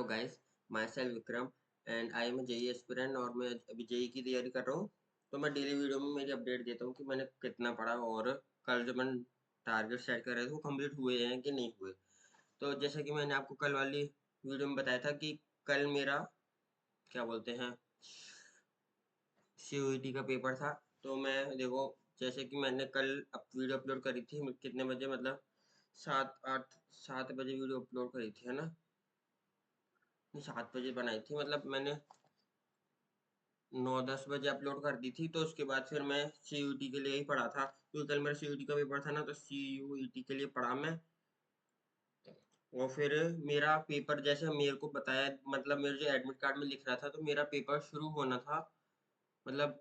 तो guys, myself Vikram and I am JEE aspirant और मैं अभी जेई की तैयारी कर रहा हूँ। तो मैं डेली वीडियो में मेरी अपडेट देता हूँ कि मैंने कितना पढ़ा और कल जो मैंने टारगेट सेट करे थे वो कंप्लीट हुए हैं कि नहीं हुए। तो जैसे कि मैंने आपको कल वाली वीडियो में बताया था कि कल मेरा क्या बोलते हैं सीयूईटी का पेपर था। तो मैं देखो, जैसे कि मैंने कल वीडियो अपलोड करी थी कितने बजे, मतलब 7 बजे वीडियो अपलोड करी थी, है ना? नहीं, 7 बजे बनाई थी, मतलब मैंने 9-10 बजे अपलोड कर दी थी। तो उसके बाद फिर मैं सीयूईटी के लिए ही पढ़ा था, क्योंकि कल मेरा सीयूईटी का पेपर था ना, तो सीयूईटी के लिए पढ़ा मैं। और फिर मेरा पेपर जैसे मेरे को बताया, मतलब मेरे जो एडमिट कार्ड में लिख रहा था, तो मेरा पेपर शुरू होना था, मतलब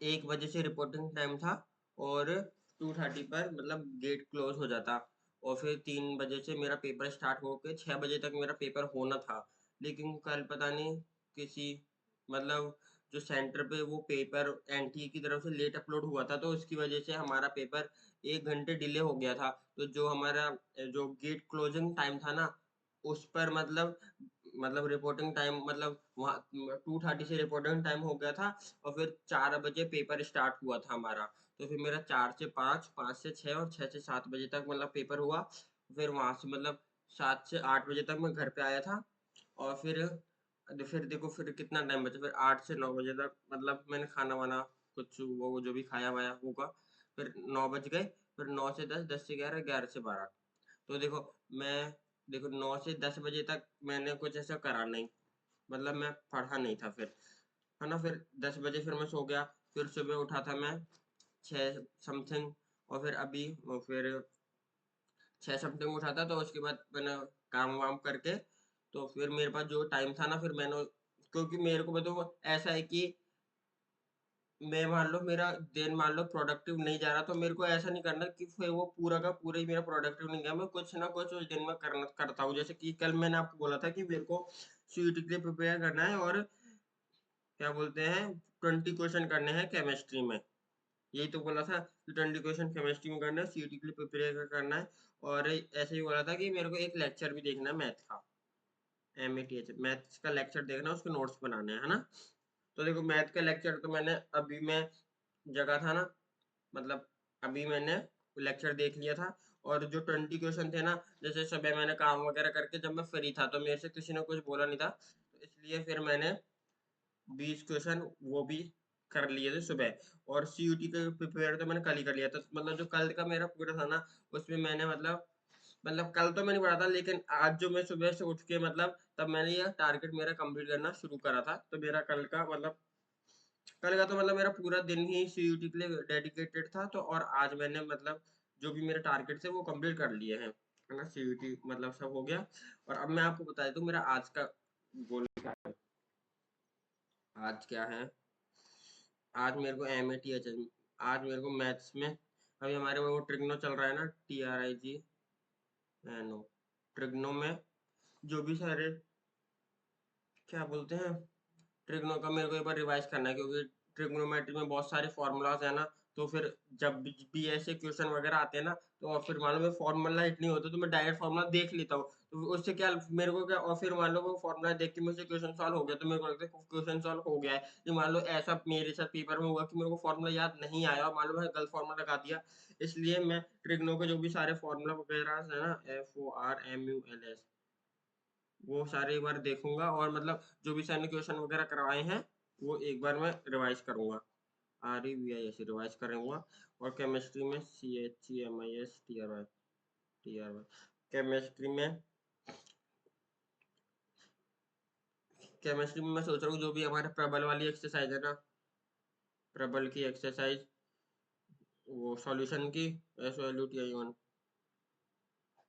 1 बजे से रिपोर्टिंग टाइम था और 2:30 पर मतलब गेट क्लोज हो जाता। और फिर 3 बजे से मेरा पेपर स्टार्ट होके 6 बजे तक मेरा पेपर होना था। लेकिन कल पता नहीं किसी, मतलब जो सेंटर पे वो पेपर एनटीए की तरफ से लेट अपलोड हुआ था, तो उसकी वजह से हमारा पेपर 1 घंटे डिले हो गया था। तो जो हमारा जो गेट क्लोजिंग टाइम था ना, उस पर मतलब रिपोर्टिंग टाइम, मतलब वहाँ 2:30 से रिपोर्टिंग टाइम हो गया था। और फिर 4 बजे पेपर स्टार्ट हुआ था हमारा। तो फिर मेरा 4 से 5, 5 से 6 और 6 से 7 बजे तक मतलब पेपर हुआ। फिर वहां से मतलब 7 से 8 बजे तक मैं घर पे आया था। और फिर देखो फिर कितना टाइम बचा, फिर 8 से 9 बजे तक मतलब मैंने खाना वाना कुछ वो जो भी खाया वाया होगा। फिर 9 बज गए, फिर 9 से 10, 10 से 11, 11 से 12। तो देखो, मैं देखो 9 से 10 बजे तक मैंने कुछ ऐसा करा नहीं, मतलब मैं पढ़ा नहीं था फिर, है ना? फिर 10 बजे फिर मैं सो गया। फिर सुबह उठा था मैं 6 समथिंग। और फिर अभी और फिर 6 समथिंग उठा था। तो उसके बाद मैंने काम वाम करके, तो फिर मेरे पास जो टाइम था ना, फिर मैंने, क्योंकि मेरे को बताओ ऐसा है कि मैं मान लो मेरा दिन मान लो प्रोडक्टिव नहीं जा रहा, तो मेरे को ऐसा नहीं करना कि फिर वो पूरा का पूरा ही मेरा प्रोडक्टिव नहीं गया। मैं कुछ ना कुछ उस दिन में करता हूँ। जैसे कि कल मैंने आपको बोला था कि मेरे को सीयूईटी के लिए प्रिपेयर करना है, और क्या बोलते हैं 20 क्वेश्चन करने हैं केमिस्ट्री में। यही तो बोला था कि 20 क्वेश्चन केमिस्ट्री में करना है, सीयूईटी के लिए प्रिपेयर करना है। और ऐसे ही बोला था कि मेरे को एक लेक्चर भी देखना है मैथ का, एमएटीएच मैथ्स का लेक्चर देखना है, उसके नोट्स बनाने हैं, है ना? तो देखो, मैथ का लेक्चर तो मैंने अभी मैं जगह था ना, मतलब अभी मैंने लेक्चर देख लिया था। और जो 20 क्वेश्चन थे ना, जैसे सुबह मैंने काम वगैरह करके जब मैं फ्री था, तो मेरे से किसी ने कुछ बोला नहीं था, तो इसलिए फिर मैंने 20 क्वेश्चन वो भी कर लिए थे सुबह। और सीयूटी का प्रिपेयर तो मैंने कल ही कर लिया था। मतलब जो कल का मेरा पूरा था ना, उसमें मैंने मतलब कल तो मैंने पढ़ा था, लेकिन आज जो मैं सुबह से उठ के मतलब तब मैंने ये टारगेट मेरा कंप्लीट करना शुरू करा था। तो मेरा कल का तो मतलब मेरा पूरा दिन ही सीयूटी के लिए डेडिकेटेड था। तो और आज मैंने मतलब जो भी मेरे टारगेट थे वो कंप्लीट कर लिए हैं, है ना? सीयूटी मतलब सब हो गया। और अब मैं आपको बता देता हूँ मेरा आज का गोल क्या है। आज क्या है, आज मेरे को एमएटीएच, आज मेरे को मैथ्स में अभी हमारे वो ट्रिग्नो चल रहा है ना, TRIG एनो, ट्रिग्नो में जो भी सारे क्या बोलते हैं ट्रिग्नो का मेरे को एक बार रिवाइज करना है, क्योंकि ट्रिग्नोमेट्री में बहुत सारे फॉर्मूलाज है ना। तो फिर जब भी ऐसे क्वेश्चन वगैरह आते हैं ना, तो और फिर मान लो मैं फॉर्मूला हिट नहीं होता, तो मैं डायरेक्ट फॉर्मूला देख लेता हूँ। तो उससे क्या मेरे को क्या, और फिर मान लो वो फॉर्मूला देख के मुझसे क्वेश्चन सॉल्व हो गया, तो मेरे को लगता है क्वेश्चन सॉल्व हो गया है। ये मान लो ऐसा मेरे साथ पेपर में हुआ कि मेरे को फॉर्मूला याद नहीं आया, और मान लो मैंने गलत फॉर्मूला लगा दिया। इसलिए मैं ट्रिग्नो के जो भी सारे फॉर्मूला वगैरह है ना, FORMULS, वो सारे एक बार देखूंगा। और मतलब जो भी सर ने क्वेश्चन वगैरह करवाए हैं, वो एक बार मैं रिवाइज करूंगा, REVIS रिवाइज करूंगा। और केमिस्ट्री में CHEMISTRY केमिस्ट्री में मैं सोच रहा हूँ जो भी हमारे प्रबल वाली एक्सरसाइज है ना, प्रबल की एक्सरसाइज, वो सॉल्यूशन की, SOLUTI1,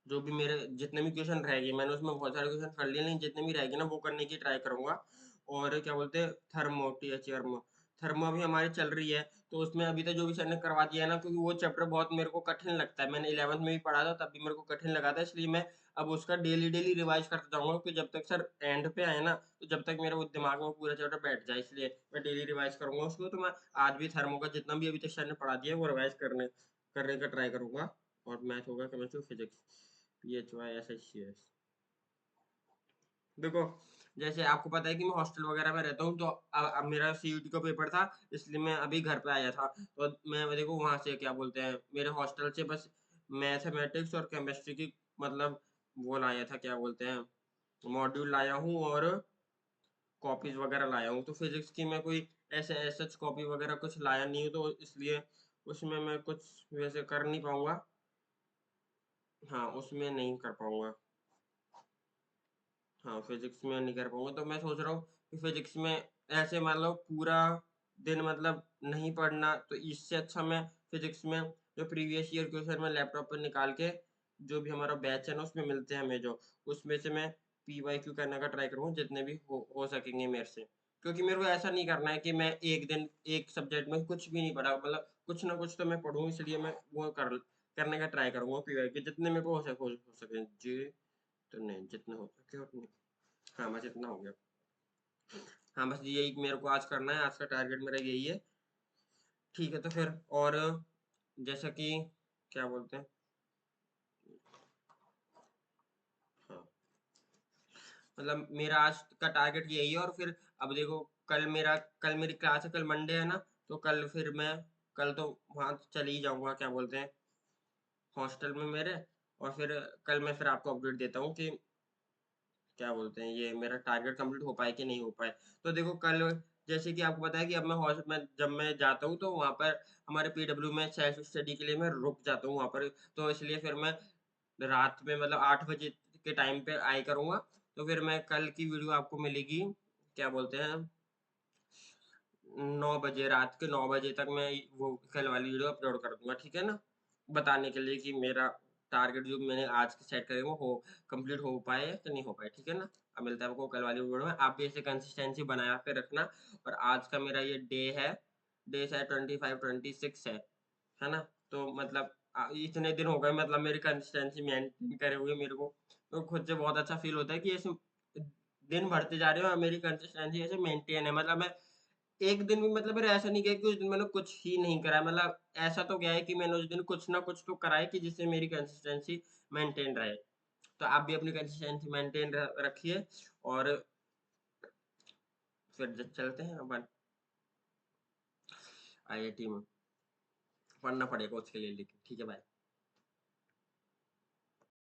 जो भी मेरे जितने भी क्वेश्चन रहेंगे, मैंने उसमें बहुत सारे क्वेश्चन कर लिए, लेकिन जितने भी रहेंगे ना वो करने की ट्राई करूंगा। और क्या बोलते हैं थर्मो, THRMO, थर्मो अभी हमारी चल रही है। तो उसमें अभी तक जो भी सर ने करवा दिया है ना, क्योंकि वो चैप्टर बहुत मेरे को कठिन लगता है, मैंने 11th में भी पढ़ा था तब भी मेरे को कठिन लगा था, इसलिए मैं अब उसका डेली डेली रिवाइज करता जाऊंगा, क्योंकि जब तक सर एंड पे आए ना, तो जब तक मेरे वो दिमाग में पूरा चैप्टर बैठ जाए, इसलिए मैं डेली रिवाइज करूंगा उसको। तो मैं आज भी थर्मो का जितना भी अभी तक सर ने पढ़ा दिया है वो रिवाइज करने का ट्राई करूंगा। और मैथ होगा, केमिस्ट्री, फिजिक्स, PHYSHCS। देखो, जैसे आपको पता है कि मैं हॉस्टल वगैरह में रहता हूँ, तो अब मेरा सीयूटी का पेपर था, इसलिए मैं अभी घर पे आया था। तो मैं देखो वहाँ से क्या बोलते हैं, मेरे हॉस्टल से बस मैथमेटिक्स और केमिस्ट्री की मतलब वो लाया था, क्या बोलते हैं, मॉड्यूल लाया हूँ और कॉपीज वगैरह लाया हूँ। तो फिजिक्स की मैं कोई ऐसे सच कॉपी वगैरह कुछ लाया नहीं हूँ, तो इसलिए उसमें मैं कुछ वैसे कर नहीं पाऊंगा। हाँ, उसमें नहीं कर पाऊंगा। हाँ, फिजिक्स में नहीं कर पाऊंगा, तो मैं सोच रहा हूँ कि फिजिक्स में ऐसे मान लो पूरा दिन मतलब नहीं पढ़ना, तो इससे अच्छा मैं फिजिक्स में जो प्रीवियस ईयर क्वेश्चन मैं लैपटॉप पर निकाल के, जो भी हमारा बैच है ना उसमें मिलते हैं हमें जो, उसमें से मैं PYQ करने का ट्राई करूँगा जितने भी हो सकेंगे मेरे से। क्योंकि मेरे को ऐसा नहीं करना है कि मैं एक दिन एक सब्जेक्ट में कुछ भी नहीं पढ़ा, मतलब कुछ ना कुछ तो मैं पढ़ूँ, इसलिए मैं वो करने का ट्राई करूँगा PYQ जितने मेरे को हो सके जी। तो नहीं, जितने हो सके उतने। हाँ, बस इतना हो गया। हाँ, बस यही मेरे को आज करना है, आज का टारगेट मेरा यही है। ठीक है, तो फिर और जैसा कि क्या बोलते हैं, हाँ, मतलब मेरा आज का टारगेट यही है। और फिर अब देखो, कल मेरी क्लास है, कल मंडे है ना, तो कल तो वहाँ चले ही जाऊँगा, क्या बोलते हैं, हॉस्टल में मेरे। और फिर कल मैं फिर आपको अपडेट देता हूँ कि क्या बोलते हैं, ये मेरा टारगेट कंप्लीट हो पाए कि नहीं हो पाए। तो देखो कल, जैसे कि आपको पता है कि अब मैं जब मैं जाता हूँ तो वहाँ पर हमारे PW में सेल्फ स्टडी के लिए मैं रुक जाता हूँ वहाँ पर। तो इसलिए फिर मैं रात में मतलब 8 बजे के टाइम पे आए करूँगा। तो फिर मैं कल की वीडियो आपको मिलेगी, क्या बोलते हैं, 9 बजे, रात के 9 बजे तक मैं वो कल वाली वीडियो अपलोड कर दूंगा, ठीक है ना, बताने के लिए कि मेरा टारगेट जो मैंने आज के सेट करे वो हो कंप्लीट हो पाए कि नहीं हो पाए, ठीक है ना। अब मिलता है आपको कल वाली वीडियो में। आप भी ऐसे कंसिस्टेंसी बना के रखना। और आज का मेरा ये डे शायद 25-26 है ना। तो मतलब इतने दिन हो गए मतलब मेरी कंसिस्टेंसी मेंटेन करे हुए मेरे को, तो खुद से बहुत अच्छा फील होता है कि ऐसे दिन बढ़ते जा रहे हो और मेरी कंसिस्टेंसी ऐसे मेंटेन है। मतलब मैं एक दिन भी मतलब मेरा ऐसा नहीं गया कि उस दिन मैंने कुछ ही नहीं करा। मतलब ऐसा तो गया है कि मैंने उस दिन कुछ ना कुछ तो करा है कि जिससे मेरी कंसिस्टेंसी मेंटेन रहे। तो आप भी अपनी कंसिस्टेंसी मेंटेन रखिए। और फिर चलते हैं अपन IIT में, पढ़ना पड़ेगा उसके लिए, लेकिन ठीक है, बाय।